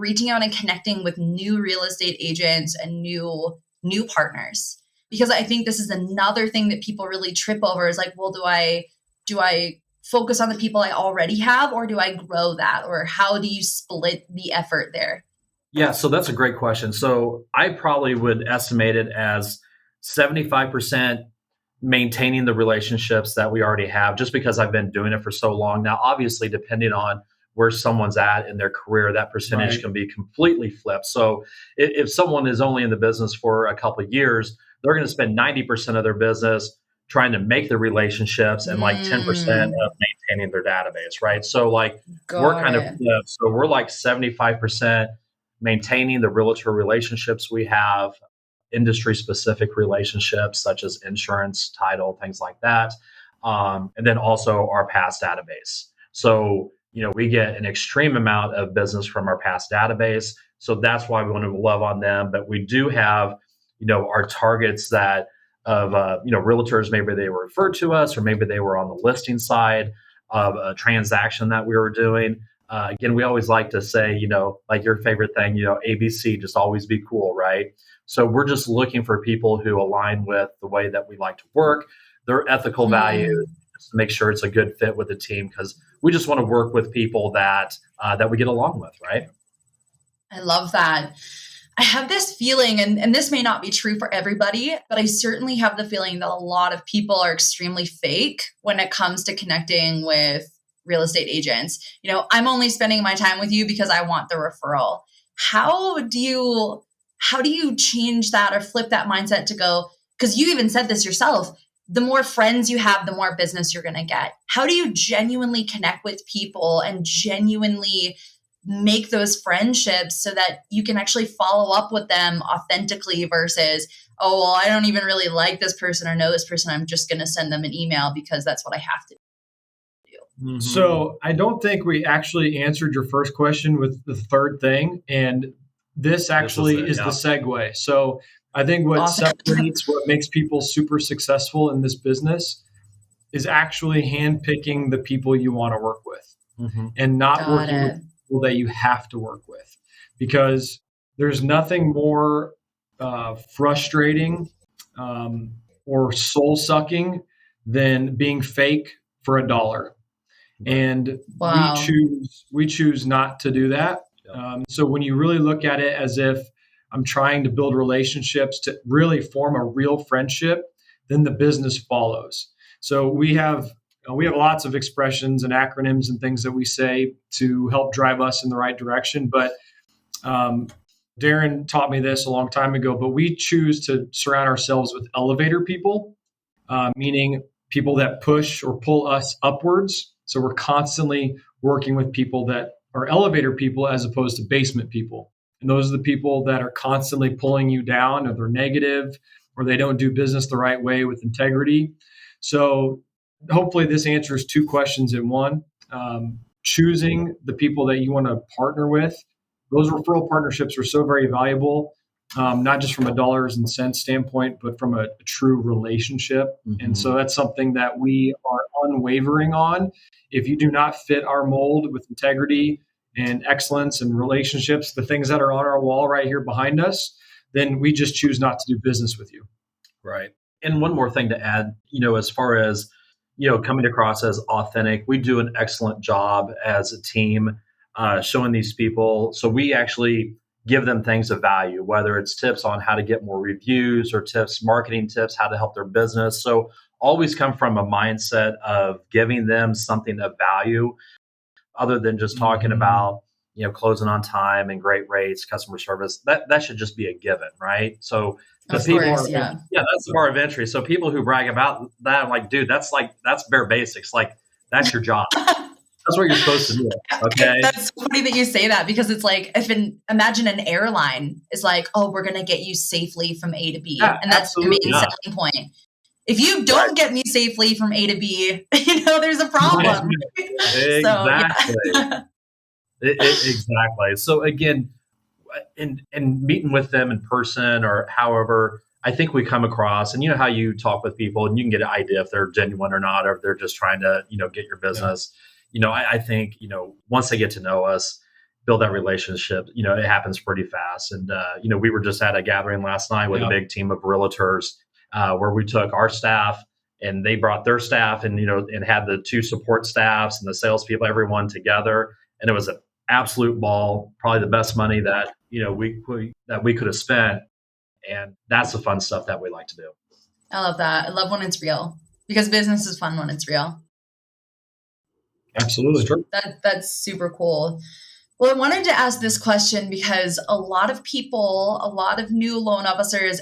reaching out and connecting with new real estate agents and new partners? Because I think this is another thing that people really trip over is like, well, do I focus on the people I already have, or do I grow that? Or how do you split the effort there? Yeah, so that's a great question. So I probably would estimate it as 75% maintaining the relationships that we already have, just because I've been doing it for so long. Now, obviously, depending on where someone's at in their career, that percentage Right. can be completely flipped. So if someone is only in the business for a couple of years, they're going to spend 90% of their business trying to make the relationships and like 10% of maintaining their database, right? So like we're Got kind of it. flipped. So we're like 75% maintaining the realtor relationships we have, industry specific relationships such as insurance, title, things like that. And then also our past database. So, we get an extreme amount of business from our past database. So that's why we want to love on them. But we do have, our targets that of, realtors, maybe they were referred to us, or maybe they were on the listing side of a transaction that we were doing. Again, we always like to say, like your favorite thing, ABC, just always be cool, right? So we're just looking for people who align with the way that we like to work, their ethical values, just to make sure it's a good fit with the team, because we just want to work with people that we get along with, right? I love that. I have this feeling, and this may not be true for everybody, but I certainly have the feeling that a lot of people are extremely fake when it comes to connecting with real estate agents. I'm only spending my time with you because I want the referral. How do you change that or flip that mindset to go, because you even said this yourself, the more friends you have, the more business you're going to get. How do you genuinely connect with people and genuinely make those friendships so that you can actually follow up with them authentically versus, oh, well, I don't even really like this person or know this person. I'm just going to send them an email because that's what I have to do. Mm-hmm. So I don't think we actually answered your first question with the third thing. And this actually is the segue. So I think what separates what makes people super successful in this business is actually handpicking the people you want to work with and not working with people that you have to work with, because there's nothing more frustrating or soul sucking than being fake for $1. And we choose not to do that. So when you really look at it as if I'm trying to build relationships to really form a real friendship, then the business follows. So we have lots of expressions and acronyms and things that we say to help drive us in the right direction. But Darren taught me this a long time ago, but we choose to surround ourselves with elevator people, meaning people that push or pull us upwards. So we're constantly working with people that are elevator people as opposed to basement people. And those are the people that are constantly pulling you down, or they're negative, or they don't do business the right way with integrity. So hopefully this answers two questions in one. Choosing the people that you want to partner with. Those referral partnerships are so very valuable, not just from a dollars and cents standpoint, but from a true relationship. And so that's something that we are unwavering on. If you do not fit our mold with integrity and excellence and relationships, the things that are on our wall right here behind us, then we just choose not to do business with you. Right. And one more thing to add, as far as, coming across as authentic, we do an excellent job as a team showing these people. So we actually give them things of value, whether it's tips on how to get more reviews or marketing tips, how to help their business. So always come from a mindset of giving them something of value other than just talking about, closing on time and great rates, customer service. That should just be a given, right? So that's the bar of entry. So people who brag about that, I'm like, dude, that's bare basics. Like, that's your job. That's what you're supposed to do. Okay. That's so funny that you say that, because it's like, imagine an airline is like, oh, we're going to get you safely from A to B. Yeah, and that's the main selling point. If you don't get me safely from A to B, there's a problem. Exactly. Exactly. So again, in meeting with them in person or however, I think we come across, and how you talk with people and you can get an idea if they're genuine or not, or if they're just trying to, get your business. I think, once they get to know us, build that relationship, it happens pretty fast. And, we were just at a gathering last night with a big team of realtors where we took our staff and they brought their staff and, and had the 2 support staffs and the salespeople, everyone together. And it was an absolute ball, probably the best money that, we could have spent. And that's the fun stuff that we like to do. I love that. I love when it's real, because business is fun when it's real. Absolutely. True. That's super cool. Well, I wanted to ask this question because a lot of people, a lot of new loan officers